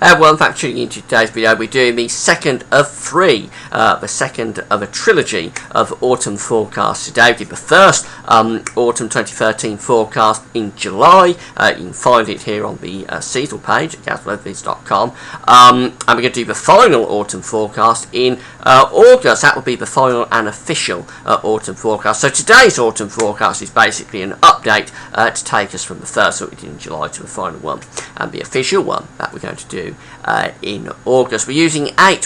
Well, in fact, tuning into today's video, we're doing the second of three, the second of a trilogy of autumn forecasts today. We did the first autumn 2013 forecast in July. You can find it here on the seasonal page at gasworthvids.com. And we're going to do the final autumn forecast in August. That will be the final and official autumn forecast. So today's autumn forecast is basically an update to take us from the first that we did in July to the final one, and the official one that we're going to do in August. We're using eight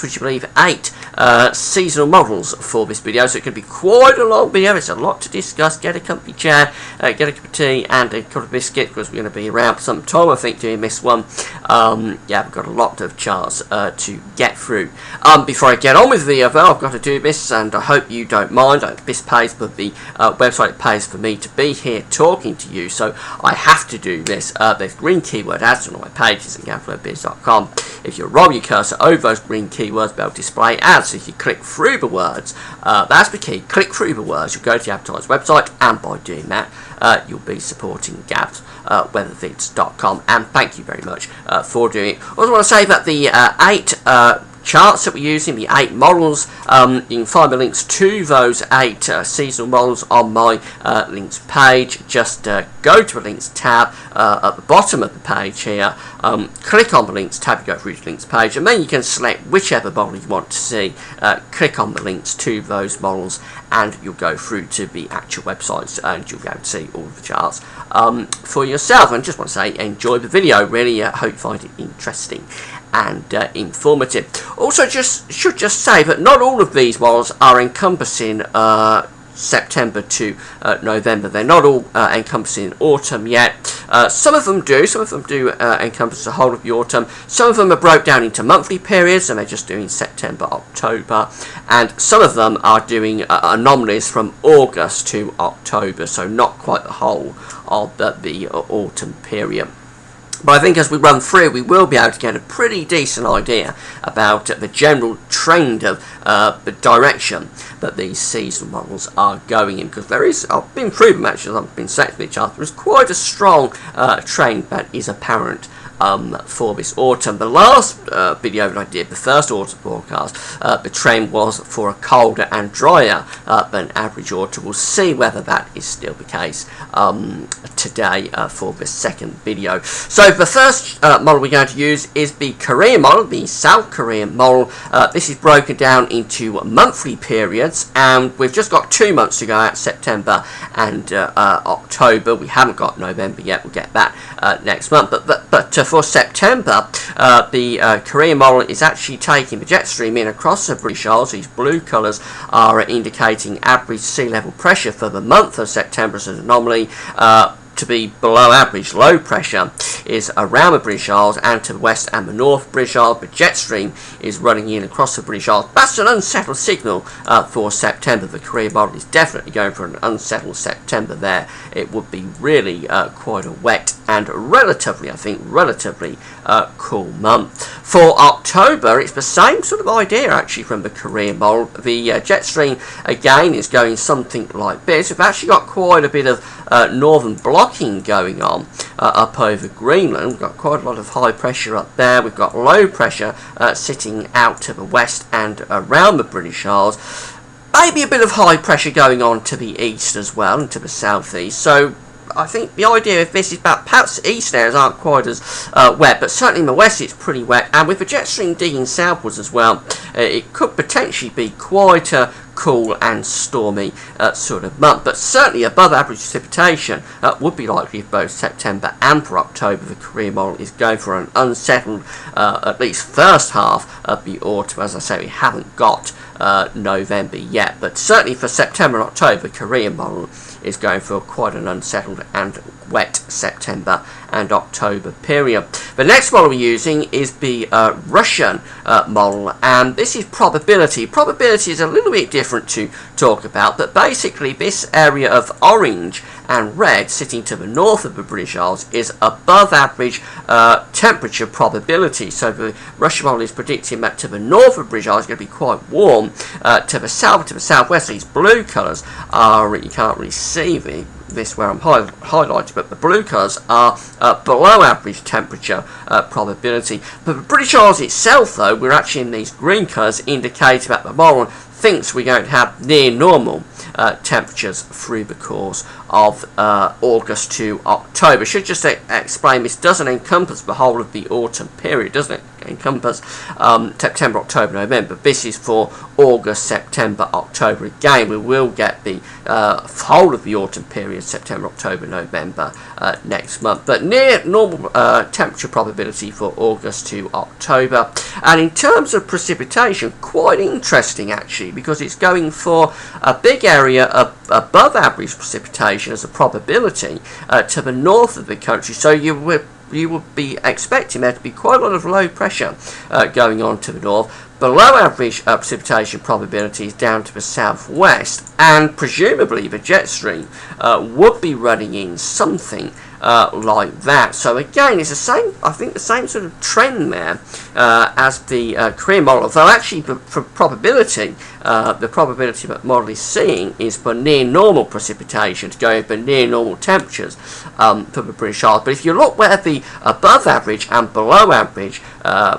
seasonal models for this video, so it can be quite a long video. It's a lot to discuss. Get a comfy chair, get a cup of tea and a couple of biscuits, because we're going to be around for some time, I think, doing this one. Yeah, we've got a lot of charts to get through. Before I get on with the video, though, I've got to do this, and I hope you don't mind. This pays for the website, pays for me to be here talking to you, so I have to do this. There's green keyword ads on all my pages at gasworthvids.com. If you roll your cursor over those green keywords, they'll display ads. So if you click through the words, that's the key. Click through the words, you'll go to the advertised website, and by doing that, you'll be supporting gasworthvids.com. And thank you very much for doing it. I also want to say that the eight charts that we're using, the 8 models, you can find the links to those 8 seasonal models on my links page. Just go to the links tab at the bottom of the page here, click on the links tab, you go through the links page, and then you can select whichever model you want to see, click on the links to those models, and you'll go through to the actual websites, and you'll be able to see all of the charts for yourself. And just want to say, enjoy the video. Really hope you find it interesting and informative. Also, should just say that not all of these models are encompassing September to November. They're not all encompassing autumn yet. Some of them do. Some of them do encompass the whole of the autumn. Some of them are broke down into monthly periods, and they're just doing September, October. And some of them are doing anomalies from August to October, so not quite the whole of the autumn period. But I think as we run through, we will be able to get a pretty decent idea about the general trend of the direction that these seasonal models are going in, because there is, I've been through them actually, I've been selecting each other, there is quite a strong trend that is apparent for this autumn. The last video that I did, the first autumn forecast, the trend was for a colder and drier than average autumn. We'll see whether that is still the case today for the second video. So the first model we're going to use is the Korean model, the South Korean model. This is broken down into monthly periods, and we've just got 2 months to go out, September and October. We haven't got November yet. We'll get that next month. But for September, the Korean model is actually taking the jet stream in across the British Isles. These blue colours are indicating average sea level pressure for the month of September as an anomaly. To be below average low pressure is around the British Isles and to the west and the north British Isles. The jet stream is running in across the British Isles. That's an unsettled signal for September. The Korean model is definitely going for an unsettled September there. It would be really quite a wet and relatively, I think, cool month. For October, it's the same sort of idea actually from the Korean model. The jet stream again is going something like this. We've actually got quite a bit of northern blocking going on up over Greenland. We've got quite a lot of high pressure up there. We've got low pressure sitting out to the west and around the British Isles. Maybe a bit of high pressure going on to the east as well and to the southeast. So I think the idea of this is that perhaps the east areas aren't quite as wet, but certainly in the west it's pretty wet, and with the jet stream digging southwards as well, it could potentially be quite a cool and stormy sort of month. But certainly above average precipitation would be likely for both September and for October. The Korean model is going for an unsettled at least first half of the autumn. As I say, we haven't got November yet, but certainly for September and October, the Korean model is going for quite an unsettled and wet September and October period. The next model we're using is the Russian model, and this is probability. Probability is a little bit different to talk about, but basically this area of orange and red sitting to the north of the British Isles is above average temperature probability. So the Russian model is predicting that to the north of the British Isles is going to be quite warm. To the south, to the southwest, these blue colours are, you can't really see this where I'm highlighted, but the blue colours are below average temperature probability. But the British Isles itself, though, we're actually in these green colours, indicating that the model thinks we're going to have near normal temperatures through the course of August to October. Should just explain, this doesn't encompass the whole of the autumn period, doesn't it? Encompass September, October, November. This is for August, September, October. Again, we will get the whole of the autumn period, September, October, November next month. But near normal temperature probability for August to October. And in terms of precipitation, quite interesting actually, because it's going for a big area of above average precipitation as a probability to the north of the country. So you would be expecting there to be quite a lot of low pressure going on to the north. Below average precipitation probabilities down to the southwest, and presumably the jet stream would be running in something like that. So again, it's the same, I think the same sort of trend there as the Korean model, though actually for probability, the probability that the model is seeing is for near normal precipitation to go over near normal temperatures for the British Isles. But if you look where the above average and below average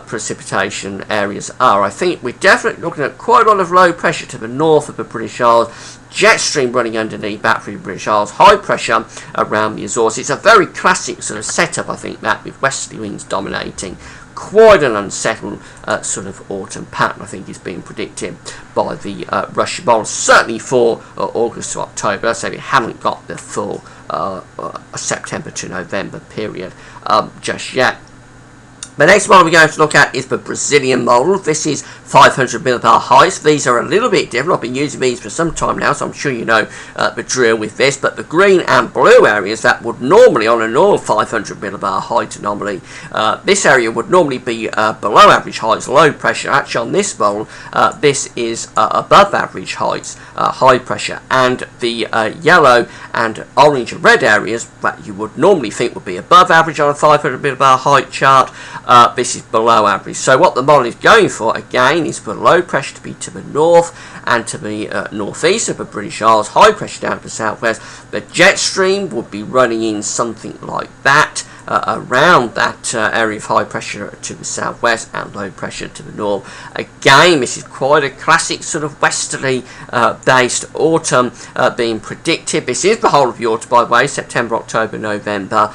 precipitation areas are, I think we're definitely looking at quite a lot of low pressure to the north of the British Isles, jet stream running underneath that through the British Isles, high pressure around the Azores. It's a very classic sort of setup, I think, that with westerly winds dominating. Quite an unsettled sort of autumn pattern, I think, is being predicted by the Russian model, certainly for August to October. So we haven't got the full September to November period just yet. The next model we're going to look at is the Brazilian model. This is 500 millibar heights. These are a little bit different. I've been using these for some time now, so I'm sure you know the drill with this. But the green and blue areas that would normally, on a normal 500 millibar height anomaly, this area would normally be below average heights, low pressure. Actually, on this model, this is above average heights, high pressure. And the yellow and orange and red areas that you would normally think would be above average on a 500 millibar height chart, this is below average. So what the model is going for, again, is for low pressure to be to the north and to the northeast of the British Isles, high pressure down to the southwest. The jet stream would be running in something like that, around that area of high pressure to the southwest and low pressure to the north. Again, this is quite a classic sort of westerly based autumn being predicted. This is the whole of the autumn, by the way, September, October, November.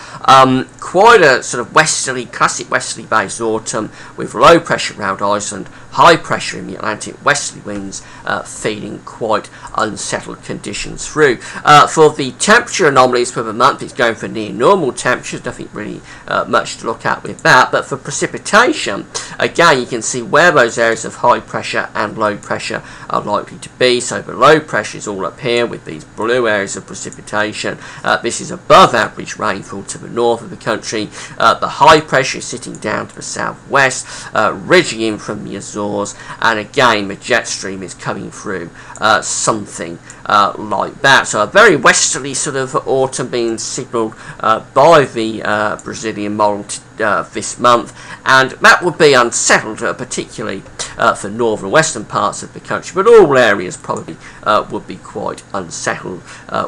Quite a sort of westerly, classic westerly based autumn with low pressure around Iceland, high pressure in the Atlantic, westerly winds feeding quite unsettled conditions through. For the temperature anomalies for the month, it's going for near normal temperatures, nothing really much to look at with that. But for precipitation, again, you can see where those areas of high pressure and low pressure are likely to be. So the low pressure is all up here with these blue areas of precipitation. This is above average rainfall to the north of the country. The high pressure is sitting down to the southwest, ridging in from the Azores, and again the jet stream is coming through something like that. So a very westerly sort of autumn being signalled by the Brazilian model this month, and that would be unsettled, particularly for northern and western parts of the country, but all areas probably would be quite unsettled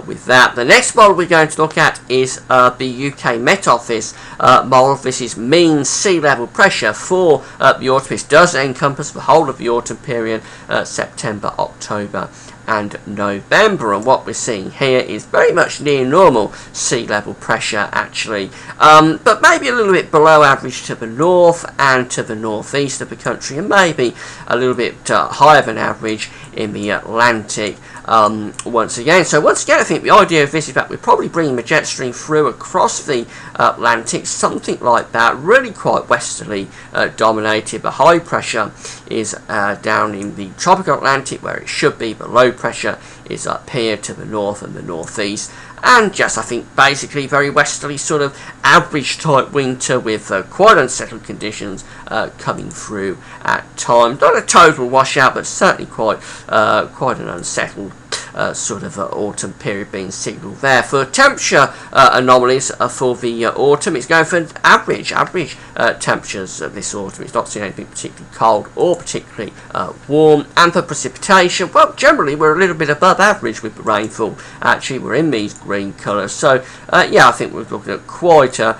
with that. The next model we're going to look at is the UK Met Office model. This is mean sea level pressure for the autumn. This does encompass the whole of the autumn period, September, October and November, and what we're seeing here is very much near normal sea level pressure actually, but maybe a little bit below average to the north and to the northeast of the country, and maybe a little bit higher than average in the Atlantic once again. So once again, I think the idea of this is that we're probably bringing the jet stream through across the Atlantic, something like that, really quite westerly dominated. The high pressure is down in the tropical Atlantic where it should be, but low pressure is up here to the north and the northeast, and just, I think, basically very westerly sort of average type winter with quite unsettled conditions coming through at times. Not a total washout, but certainly quite an unsettled sort of autumn period being signalled there. For temperature anomalies for the autumn, it's going for average temperatures this autumn. It's not seeing anything particularly cold or particularly warm. And for precipitation, well, generally we're a little bit above average with the rainfall. Actually, we're in these green colours. So yeah, I think we're looking at quite a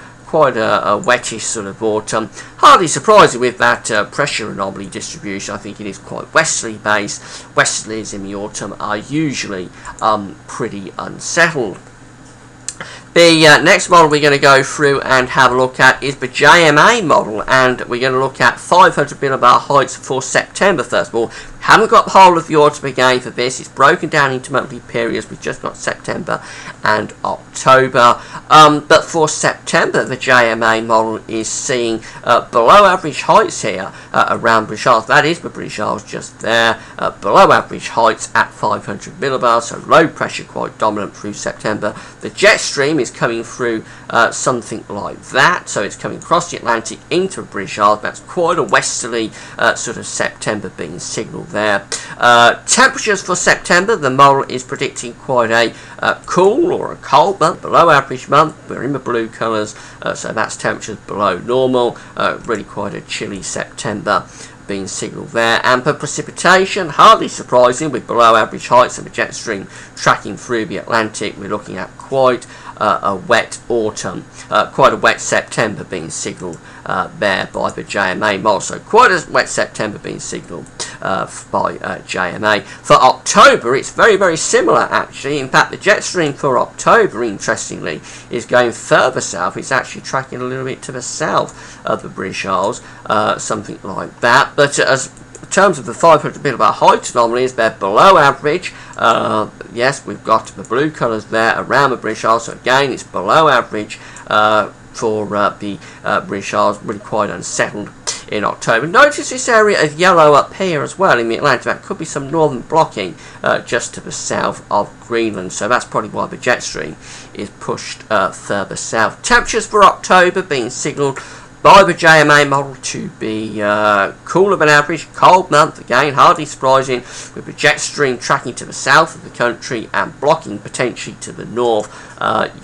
wettish sort of autumn. Hardly surprising with that pressure anomaly distribution. I think it is quite westerly based. Westerlies in the autumn are usually pretty unsettled. The next model we're going to go through and have a look at is the JMA model, and we're going to look at 500 millibar heights for September first of all. Haven't got the whole of the autumn again for this. It's broken down into monthly periods. We've just got September and October. But for September, the JMA model is seeing below average heights here around British Isles. That is the British Isles just there. Below average heights at 500 millibars, so low pressure quite dominant through September. The jet stream is coming through something like that. So it's coming across the Atlantic into the British Isles. That's quite a westerly sort of September being signalled there. Temperatures for September, the model is predicting quite a cool or a cold month, below average month. We're in the blue colours, so that's temperatures below normal. Really quite a chilly September being signalled there. And for precipitation, hardly surprising, with below average heights and the jet stream tracking through the Atlantic, we're looking at quite a wet autumn, quite a wet September being signalled there by the JMA model. So quite a wet September being signalled by JMA. For October, it's very, very similar actually. In fact, the jet stream for October, interestingly, is going further south. It's actually tracking a little bit to the south of the British Isles, something like that. But as in terms of the 500 millibar height anomalies, they're below average. Yes, we've got the blue colours there around the British Isles, so again it's below average for the British Isles, really quite unsettled in October. Notice this area of yellow up here as well in the Atlantic. That could be some northern blocking just to the south of Greenland, so that's probably why the jet stream is pushed further south. Temperatures for October being signalled by the JMA model to be cooler than average, cold month, again hardly surprising, with the jet stream tracking to the south of the country and blocking potentially to the north.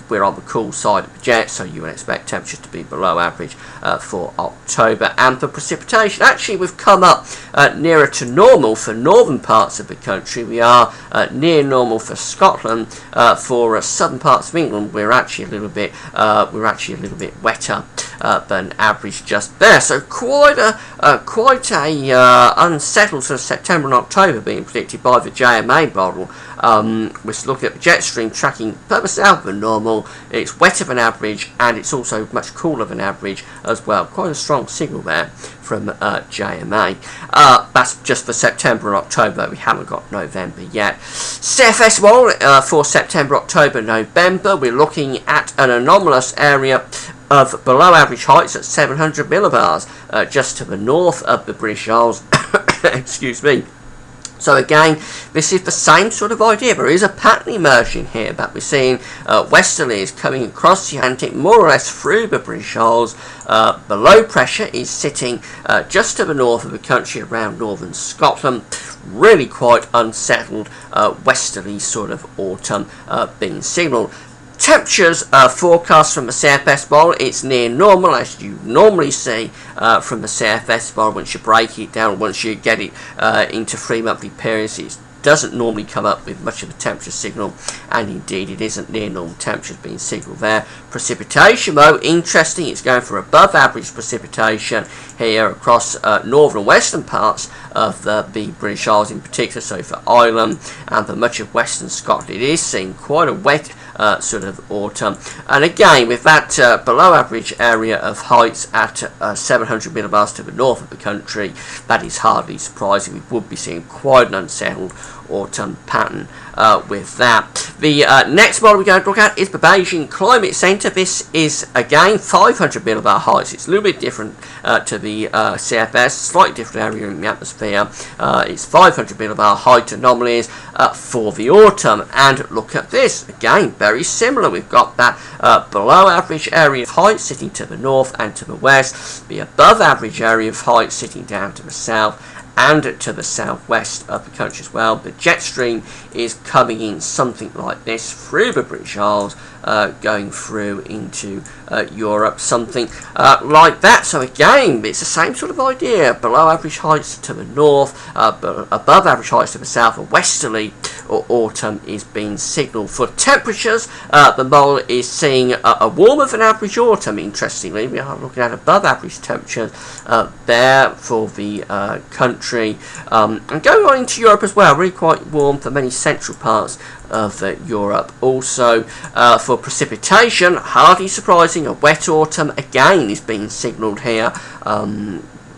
We're on the cool side of the jet, so you would expect temperatures to be below average for October. And for precipitation, actually we've come up nearer to normal for northern parts of the country. We are near normal for Scotland. For southern parts of England, we're actually a little bit wetter than average just there. So quite a unsettled sort of September and October being predicted by the JMA model. We're looking at the jet stream tracking further south than normal. It's wetter than average, and it's also much cooler than average as well. Quite a strong signal there from JMA. That's just for September and October. We haven't got November yet. CFS model for September, October, November. We're looking at an anomalous area of below average heights at 700 millibars just to the north of the British Isles. Excuse me. So again, this is the same sort of idea. There is a pattern emerging here, but we're seeing westerlies coming across the Atlantic more or less through the British Isles. The low pressure is sitting just to the north of the country around northern Scotland. Really quite unsettled westerly sort of autumn being signalled. Temperatures forecast from the CFS model, it's near normal, as you normally see from the CFS model. Once you break it down, once you get it into 3 monthly periods, it doesn't normally come up with much of a temperature signal, and indeed it isn't near normal temperatures being signalled there. Precipitation though, interesting, it's going for above average precipitation here across northern and western parts of the British Isles in particular, so for Ireland and for much of western Scotland. It is seeing quite a wet sort of autumn, and again with that below average area of heights at 700 millibars to the north of the country, that is hardly surprising. We would be seeing quite an unsettled autumn pattern with that. The next model we're going to look at is the Beijing Climate Centre. This is again 500 millibar heights. It's a little bit different to the CFS, slightly different area in the atmosphere. It's 500 millibar height anomalies for the autumn, and look at this again, very similar. We've got that below average area of height sitting to the north and to the west, the above average area of height sitting down to the south, and to the southwest of the country as well. The jet stream is coming in something like this through the British Isles, going through into Europe, something like that. So again, it's the same sort of idea: below average heights to the north, but above average heights to the south. A westerly autumn is being signalled. For temperatures, the model is seeing a warmer than average autumn. Interestingly, we are looking at above average temperatures there for the country, and going on into Europe as well. Really quite warm for many central parts of Europe. Also, for precipitation, hardly surprising, a wet autumn again is being signalled here.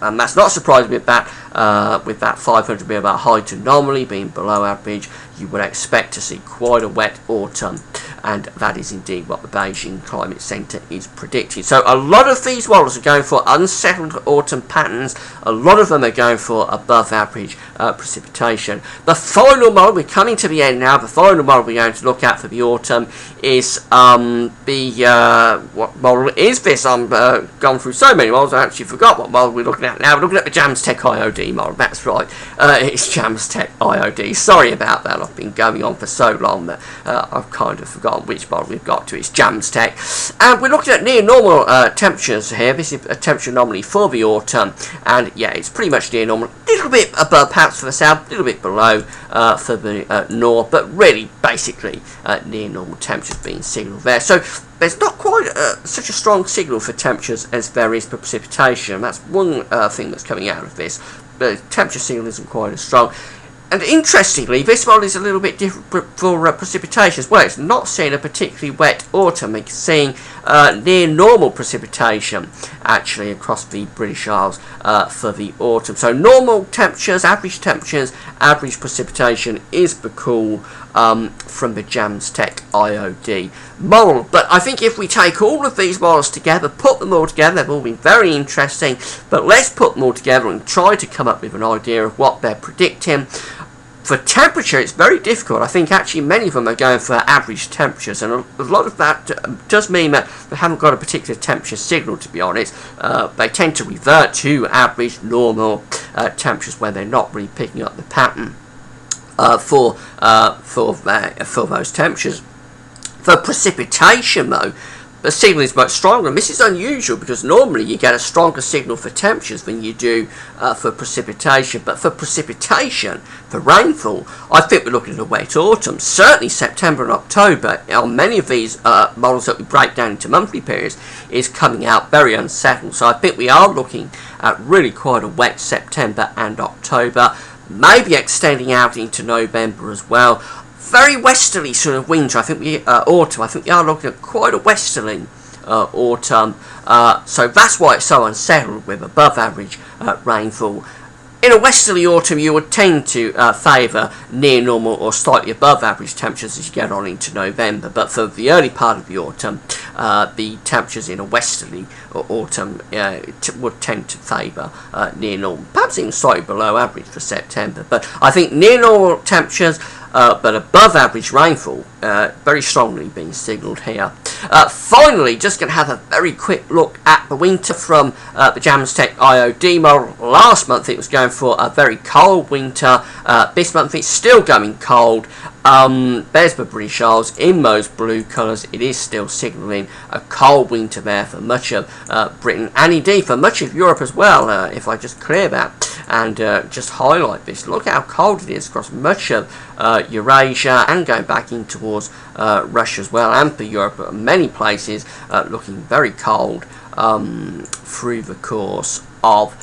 And that's not surprising with that 500 millibar height anomaly being below average. You would expect to see quite a wet autumn, and that is indeed what the Beijing Climate Centre is predicting. So a lot of these models are going for unsettled autumn patterns. A lot of them are going for above average precipitation. The final model, we're coming to the end now, the final model we're going to look at for the autumn is what model is this? I'm gone through so many models I actually forgot what model we're looking at now. We're looking at the Jamstec IOD model, that's right. It's Jamstec IOD. Sorry about that, I've been going on for so long that I've kind of forgotten which model we've got to. It's Jamstec. And we're looking at near normal temperatures here. This is a temperature anomaly for the autumn, and yeah, it's pretty much near normal. A little bit above perhaps for the south, a little bit below for the north, but really basically near normal temperatures being signalled there. So there's not quite such a strong signal for temperatures as there is for precipitation. That's one thing that's coming out of this. The temperature signal isn't quite as strong. And interestingly, this model is a little bit different for precipitation as well. It's not seeing a particularly wet autumn. It's seeing near normal precipitation actually across the British Isles for the autumn. So normal temperatures, average precipitation is the call from the Jamstec IOD model. But I think if we take all of these models together, put them all together, they've all been very interesting, but let's put them all together and try to come up with an idea of what they're predicting. For temperature, it's very difficult. I think actually many of them are going for average temperatures, and a lot of that does mean that they haven't got a particular temperature signal, to be honest. They tend to revert to average, normal temperatures where they're not really picking up the pattern for those temperatures. For precipitation, though, the signal is much stronger, and this is unusual because normally you get a stronger signal for temperatures than you do for precipitation. But for precipitation, for rainfall, I think we're looking at a wet autumn. Certainly September and October, on many of these models that we break down into monthly periods, is coming out very unsettled. So I think we are looking at really quite a wet September and October, maybe extending out into November as well. Very westerly sort of winter. I think autumn. I think we are looking at quite a westerly autumn. So that's why it's so unsettled with above average rainfall. In a westerly autumn, you would tend to favour near normal or slightly above average temperatures as you get on into November. But for the early part of the autumn, the temperatures in a westerly autumn would tend to favour near normal, perhaps even slightly below average for September. But I think near normal temperatures, but above average rainfall, very strongly being signalled here. Finally, just going to have a very quick look at the winter from the Jamstec IOD model. Last month it was going for a very cold winter. This month it's still going cold. There's the British Isles in those blue colours. It is still signalling a cold winter there for much of Britain, and indeed for much of Europe as well. If I just clear that and just highlight this, look how cold it is across much of Eurasia and going back in towards Russia as well, and for Europe, many places looking very cold through the course of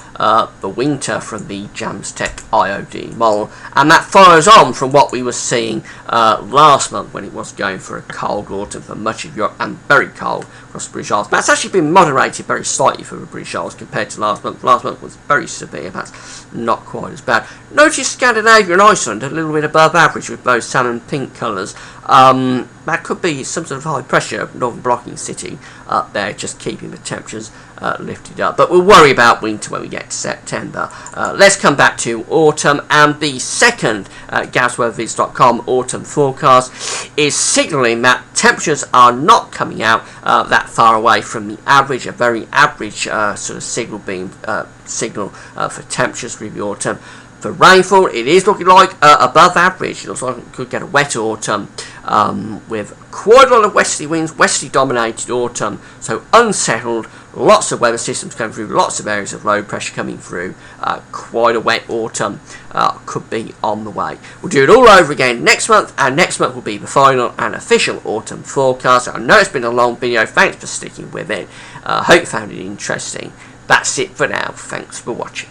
the winter from the Jamstec IOD model. And that follows on from what we were seeing last month when it was going for a cold autumn for much of Europe and very cold across the British Isles. That's actually been moderated very slightly for the British Isles compared to last month. Last month was very severe, that's not quite as bad. Notice Scandinavia and Iceland a little bit above average with those salmon pink colours. That could be some sort of high pressure northern blocking sitting up there, just keeping the temperatures lifted up. But we'll worry about winter when we get to September. Let's come back to autumn, and the second GavsWeatherVids.com autumn forecast is signalling that temperatures are not coming out that far away from the average, a very average sort of signal being for temperatures through the autumn. For rainfall, it is looking like above average. It looks like we could get a wet autumn with quite a lot of westerly winds, westerly dominated autumn, so unsettled, lots of weather systems coming through, lots of areas of low pressure coming through, quite a wet autumn could be on the way. We'll do it all over again next month, and next month will be the final and official autumn forecast. I know it's been a long video, thanks for sticking with it. Hope you found it interesting. That's it for now, thanks for watching.